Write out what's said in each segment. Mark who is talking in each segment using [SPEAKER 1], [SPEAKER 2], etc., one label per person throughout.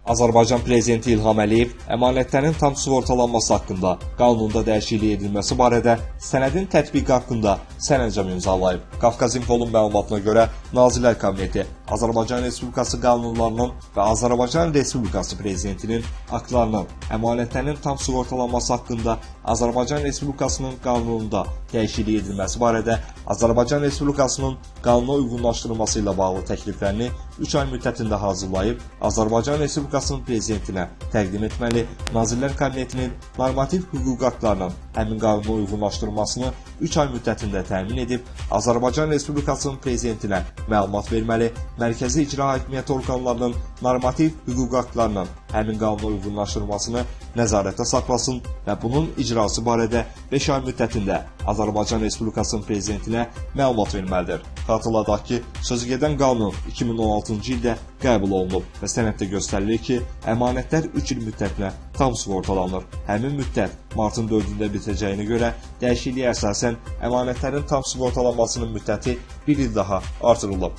[SPEAKER 1] Azərbaycan Prezidenti İlham Əliyev əmanətlərin tam sığortalanması haqqında qanunda dəyişiklik edilməsi barədə sənədin tətbiqi haqqında sərəncam imzalayıb. Qafqaz İnfolun məlumatına görə Nazirlər Kabineti Azərbaycan Respublikası qanunlarının və Azərbaycan Respublikası Prezidentinin aktlarının əmanətlərin tam sığortalanması haqqında Azərbaycan Respublikasının qanununda dəyişiklik edilməsi barədə Azərbaycan Respublikasının qanuna uyğunlaşdırılması ilə bağlı təkliflərini 3 ay müddətində hazırlayıb, Azərbaycan Respublikasının Prezidentinə təqdim etməli, Nazirlər Kabinetinin normativ hüquq aktlarının həmin qanuna uyğunlaşdırılmasını 3 ay müddətində təmin edib, Azərbaycan Respublikasının Prezidentinə məlumat verməli, mərkəzi icra hakimiyyəti orqanlarının normativ hüquq aktlarının həmin qanuna uyğunlaşdırılmasını nəzarətdə saxlasın və bunun icrası barədə 5 ay müddətində Azərbaycan Respublikasının Prezidentinə məlumat verməlidir. Xatırladaq ki, sözügedən qanun 2016-cı ildə qəbul olunub və sənəddə göstərilir ki, əmanətlər 3 il müddətinə tam sığortalanır. Həmin müddət martın 4-də bitəcəyinə görə dəyişikliyə əsasən əmanətlərin tam sığortalanmasının müddəti 1 il daha artırılıb.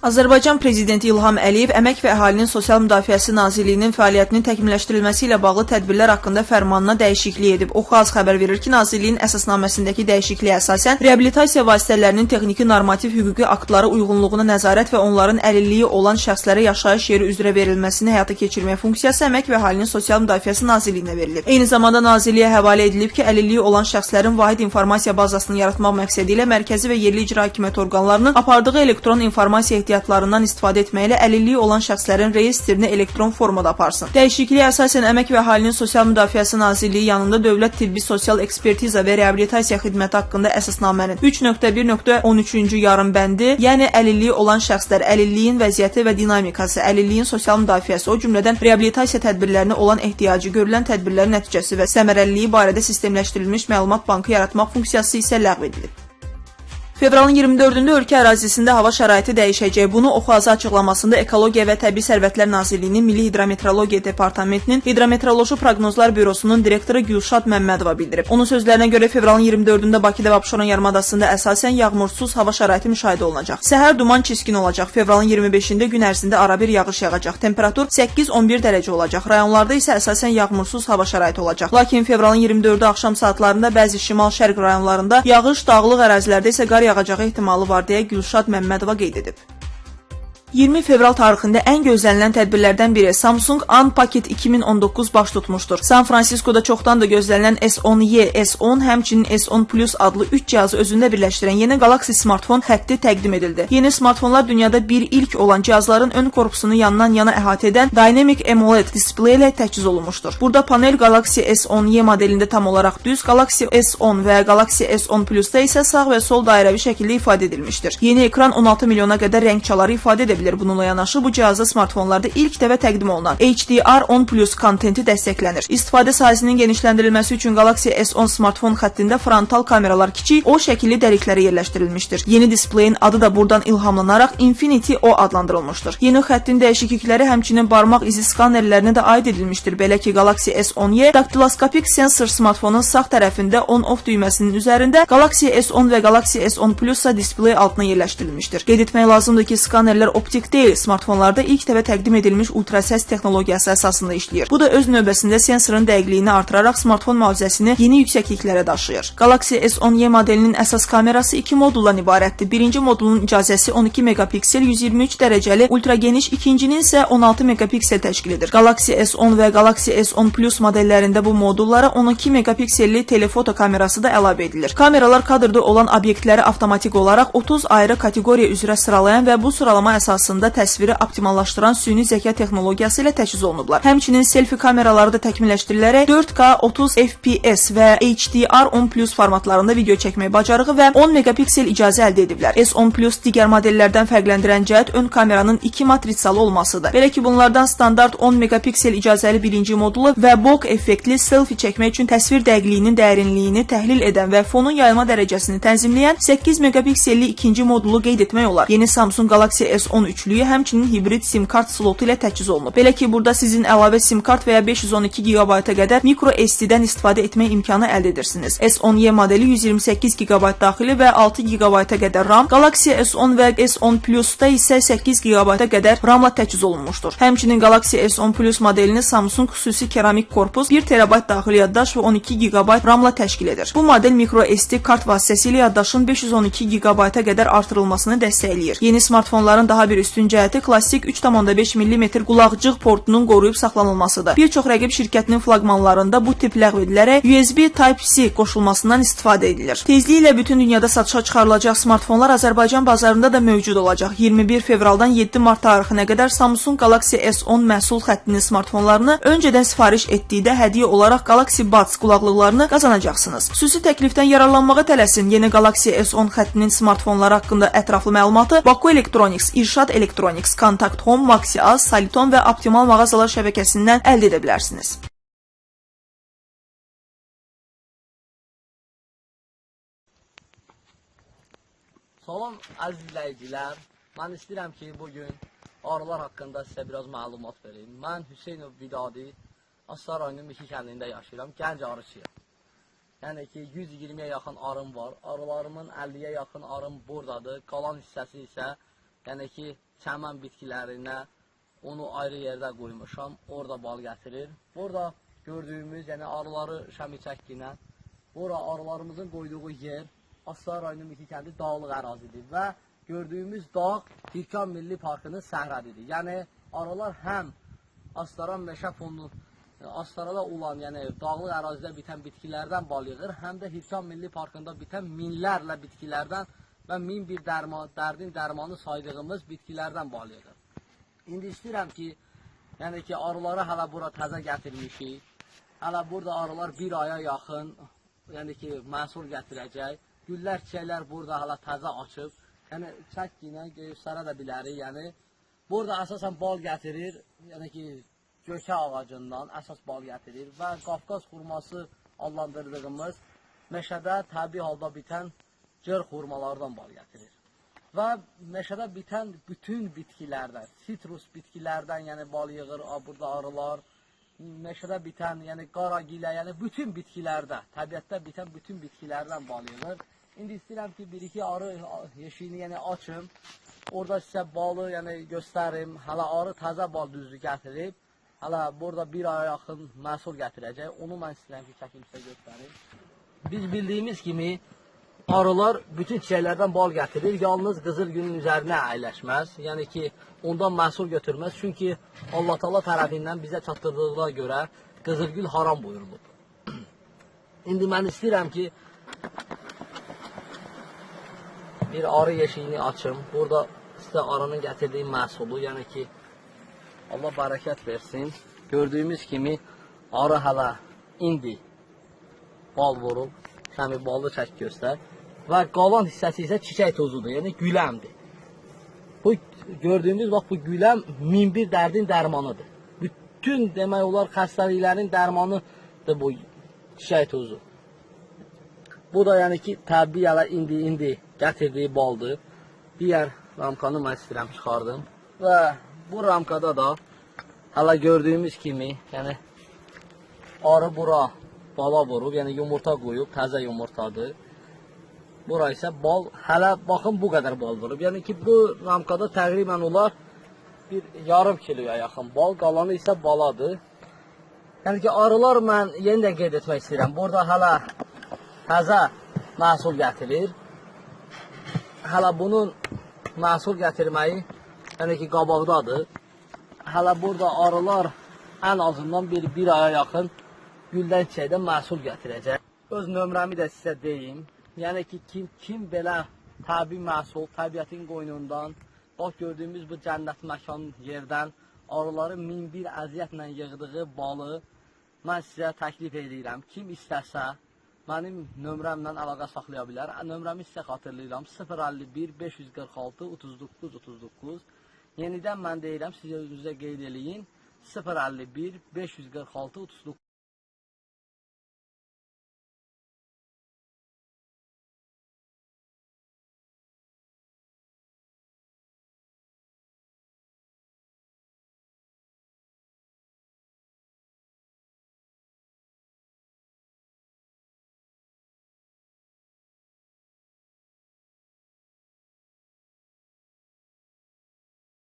[SPEAKER 2] Azərbaycan Prezidenti İlham Əliyev Əmək və Əhalinin Sosial Müdafiəsi Nazirliyinin fəaliyyətinin təkmilləşdirilməsi ilə bağlı tədbirlər haqqında fərmanına dəyişiklik edib. Oxu-Az xəbər verir ki, Nazirliyin əsasnaməsindəki dəyişikliyə əsasən reabilitasiya vasitələrinin texniki normativ hüquqi aktlara uyğunluğuna nəzarət və onların əlilliyi olan şəxslərə yaşayış yeri üzrə verilməsini həyata keçirmək funksiyası Əmək və Əhalinin Sosial Müdafiəsi Nazirliyinə verilib. Eyni zamanda Nazirliyə həvalə edilib ki, əlilliyi olan şəxslərin vahid informasiya bazasını yaratmaq məqsədi ilə mərkəzi və yerli icra hakimiyyəti orqanlarının apardığı elektron informasiya ehtiyatlarından istifadə etməklə əlilliyi olan şəxslərin reyestrini elektron formada aparsın. Dəyişikliyə əsasən Əmək və Əhalinin Sosial Müdafiəsi Nazirliyi yanında Dövlət Tibbi Sosial Ekspertiza və Reabilitasiya Xidməti haqqında əsasnamənin 3.1.13-cü yarımbəndi, yəni əlilliyi olan şəxslər, əlilliyin vəziyyəti və dinamikası, əlilliyin sosial müdafiəsi, o cümlədən reabilitasiya tədbirlərinə olan ehtiyacı, görülən tədbirlərin nəticəsi və səmərəliliyi barədə sistemləşdirilmiş məlumat bankı yaratmaq funksiyası isə ləğv edilib. Fevralın 24-də ölkə ərazisində hava şəraiti dəyişəcək. Bunu Oxu-Az açıqlamasında Ekologiya və Təbii Sərvətlər Nazirliyinin Milli Hidrometeorologiya Departamentinin Hidrometeoroloji Proqnozlar Bürosunun direktoru Gülşad Məmmədova bildirib. Onun sözlərinə görə fevralın 24-də Bakıda və Abşeron yarımadasında əsasən yağmursuz hava şəraiti müşahidə olunacaq. Səhər duman çiskin olacaq. Fevralın 25-də gün ərzində arabir yağış yağacaq. Temperatur 8-11 dərəcə olacaq. Rayonlarda isə əsasən yağmursuz hava şəraiti olacaq. Lakin fevralın 24-də axşam saatlarında bəzi şimal-şərq rayonlarında yağış, dağlıq ərazilərdə isə qar yağacağı ehtimalı var deyə Gülşad Məmmədova qeyd edib. 20 fevral tarixində ən gözlənilən tədbirlərdən biri Samsung Unpacked 2019 baş tutmuşdur. San Fransiskoda çoxdan da gözlənilən S10y, S10, həmçinin S10 Plus adlı 3 cihazı özündə birləşdirən yeni Galaxy smartfon xətti təqdim edildi. Yeni smartfonlar dünyada bir ilk olan cihazların ön korpusunu yandan yana əhatə edən Dynamic AMOLED displey ilə təchiz olunmuşdur. Burada panel Galaxy S10y modelində tam olaraq düz, Galaxy S10 və Galaxy S10 Plus-da isə sağ və sol dairəvi şəkildə ifadə edilmişdir. Yeni ekran 16 milyona qədər rəng çaları ifadə edə bilir. Bununla yanaşı bu cihazda smartfonlarda ilk dəfə təqdim olunan HDR10 Plus kontenti dəstəklənir. İstifadə sahəsinin genişləndirilməsi üçün Galaxy S10 smartfon xəttində frontal kameralar kiçik O şəkilli dəliklərə yerləşdirilmişdir. Yeni displeyin adı da buradan ilhamlanaraq Infinity O adlandırılmışdır. Yeni xəttin dəyişiklikləri həmçinin barmaq izi skanerlərinə də aid edilmişdir. Belə ki, Galaxy S10y daktiloskopik sensor smartfonun sağ tərəfində on-off düyməsinin üzərində, Galaxy S10 və Galaxy S10 Plus-sa displey altına yerləşdirilmişdir. Qeyd etmək lazımdır ki, skanerlər optik deyil, smartfonlarda ilk dəfə təqdim edilmiş ultrasəs texnologiyası əsasında işləyir. Bu da öz növbəsində sensorun dəqiqliyini artıraraq smartfon mühafizəsini yeni yüksəkliklərə daşıyır. Galaxy S10y modelinin əsas kamerası 2 moduldan ibarətdir. Birinci modulun icazəsi 12 megapiksel 123 dərəcəli ultrageniş, ikincinin isə 16 megapiksel təşkil edir. Galaxy S10 və Galaxy S10 Plus modellərində bu modullara 12 megapikselli telefoto kamerası da əlavə edilir. Kameralar kadrda olan obyektləri avtomatik olaraq 30 ayrı kateqoriya üzrə sıralayan və bu sıralama əsasında təsviri optimallaşdıran süni zəka texnologiyası ilə təchiz olunublar. Həmçinin selfie kameraları da təkmilləşdirilərək 4K 30 FPS və HDR10 Plus formatlarında video çəkmək bacarığı və 10 megapiksel icazə əldə ediblər. S10 Plus digər modellərdən fərqləndirən cəhət ön kameranın 2 matrisalı olmasıdır. Belə ki, bunlardan standart 10 megapiksel icazəli birinci modulu və bokeh effektli selfie çəkmək üçün təsvir dəqiqliyinin dərinliyini təhlil edən və fonun yayılma dərəcəsini tənzimləyən 8 megapikselli ikinci modulu qeyd etmək olar. Yeni Samsung Galaxy S10 513-lüyü həmçinin hibrid SIM kart slotu ilə təchiz olunub. Belə ki, burada sizin əlavə SIM kart və ya 512 GB-a qədər micro SD-dən istifadə etmək imkanı əldə edirsiniz. S10y modeli 128 GB daxili və 6 GB-a qədər RAM, Galaxy S10 və S10 Plus-da isə 8 GB-a qədər RAM-la təchiz olunmuşdur. Həmçinin Galaxy S10 Plus modelini Samsung xüsusi keramik korpus, 1 TB daxili yaddaş və 12 GB RAM-la təşkil edir. Bu model micro SD kart vasitəsilə yaddaşın 512 GB-a qədər artırılmasını dəstəkləyir. Yeni smartfonların daha bir üstün cəhəti klassik 3.5 mm qulaqcıq portunun qoruyub saxlanılmasıdır. Bir çox rəqib şirkətinin flaqmanlarında bu tip ləğv edilərək USB Type-C qoşulmasından istifadə edilir. Tezliklə bütün dünyada satışa çıxarılacaq smartfonlar Azərbaycan bazarında da mövcud olacaq. 21 fevraldan 7 mart tarixinə qədər Samsung Galaxy S10 məhsul xəttinin smartfonlarını öncədən sifariş etdikdə hədiyyə olaraq Galaxy Buds qulaqlıqlarını qazanacaqsınız. Xüsusi təklifdən yararlanmağa tələsin. Yeni Galaxy S10 xəttinin smartfonları haqqında ətraflı məlumatı Baku Electronics, İrşad Electronics, Contact Home, Maxiaz, Saliton və Optimal mağazalar şəbəkəsindən əldə edə bilərsiniz.
[SPEAKER 3] Salam əziz izləyicilər, mən istəyirəm ki, bugün arılar haqqında sizə biraz məlumat vereyim. Mən Hüseynov Vidadi, Astara rayonunun Miki kəndində yaşayıram, gənc arıçıyam. Yəni ki, 120-yə yaxın arım var, arılarımın 50-yə yaxın arım buradadır, qalan hissəsi isə yəni ki, çəmən bitkilərinə onu ayrı yerdə qoymuşam, orada bal gətirir. Burada gördüyümüz, yəni arıları şəmi çəkkinə, bura arılarımızın qoyduğu yer, Astara rayonunun Miki kəndi dağlıq ərazidir və gördüyümüz dağ Hirkan Milli Parkının səhrədidir. Yəni arılar həm Astara meşə fondu, Astarada olan, yəni dağlıq ərazidə bitən bitkilərdən bal yığır, həm də Hirkan Milli Parkında bitən minlərlə bitkilərdən və min bir dərdin dərmanı saydığımız bitkilərdən bal yığır. İndi istəyirəm ki, yəni ki, arıları hələ bura təzə gətirmişik. Hələ burada arılar bir aya yaxın, yəni ki, məhsul gətirəcək. Güllər, çiçəklər burada hələ təzə açıb. Yəni, çək ilə göstərə də bilərik. Yəni, burada əsasən bal gətirir. Yəni ki, gökə ağacından əsas bal gətirir. Və Qafqaz xurması adlandırdığımız meşədə təbii halda bitən cır xurmalardan bal gətirir. Və meşədə bitən bütün bitkilərdən, sitrus bitkilərdən yəni bal yığır burada arılar. Meşədə bitən, yəni qaragilə, yəni bütün bitkilərdə, təbiətdə bitən bütün bitkilərdən bal yığır. İndi istəyirəm ki, bir-iki arı yeşiyini yəni açım. Orada sizə balı yəni göstərim. Hələ arı təzə bal düzü gətirib. Hələ burada bir aya yaxın məhsul gətirəcək. Onu mən istəyirəm ki, çəkim sizə göstərim. Biz bildiyimiz kimi arılar bütün çiçəklərdən bal gətirir. Yalnız qızıl gülün üzərinə əyləşməz. Yəni ki, ondan məhsul götürməz. Çünki Allah Taala tərəfindən bizə çatdırdığına görə qızıl gül haram buyurulub. İndi mən istəyirəm ki, bir arı yeşiyini açım. Burada sizə arının gətirdiyi məhsulu, yəni ki, Allah bərəkət versin. Gördüyümüz kimi arı hələ indi bal vurub, şəmi balı çək göstər. Və qalan hissəsi isə çiçək tozudur, yəni güləmdir. Bu gördüyümüz bax, bu güləm min bir dərdin dərmanıdır. Bütün demək olar xəstəliklərin dərmanıdır bu çiçək tozu. Bu da yəni ki, təbii hələ indi gətirdiyi baldır. Digər ramkanı mən istəyirəm çıxardım. Və bu ramkada da hələ gördüyümüz kimi, yəni arı bura bala vurub, yəni yumurta qoyub, təzə yumurtadır. Bura isə bal, hələ baxın bu qədər bal vurub. Yəni ki, bu ramkada təqribən olar bir yarım kiloya yaxın bal, qalanı isə baladır. Yəni ki, arılar mən yenidən qeyd etmək istəyirəm. Burada hələ təzə məhsul gətirir. Hələ bunun məhsul gətirməyi yəni ki, qabaqdadır. Hələ burada arılar ən azından bir aya yaxın güldən çiçəkdən məhsul gətirəcək. Öz nömrəmi də sizə deyim. Yəni ki, kim belə təbii məhsul, təbiətin qoynundan, bax gördüyümüz bu cənnət məkan yerdən arıların min bir əziyyətlə yığdığı balı mən sizə təklif edirəm. Kim istəsə, mənim nömrəmlə əlaqə saxlaya bilər. Nömrəmi sizə xatırlayıram, 051 546 39 39. Yenidən mən deyirəm, siz özünüzə qeyd eləyin, 051 546 39.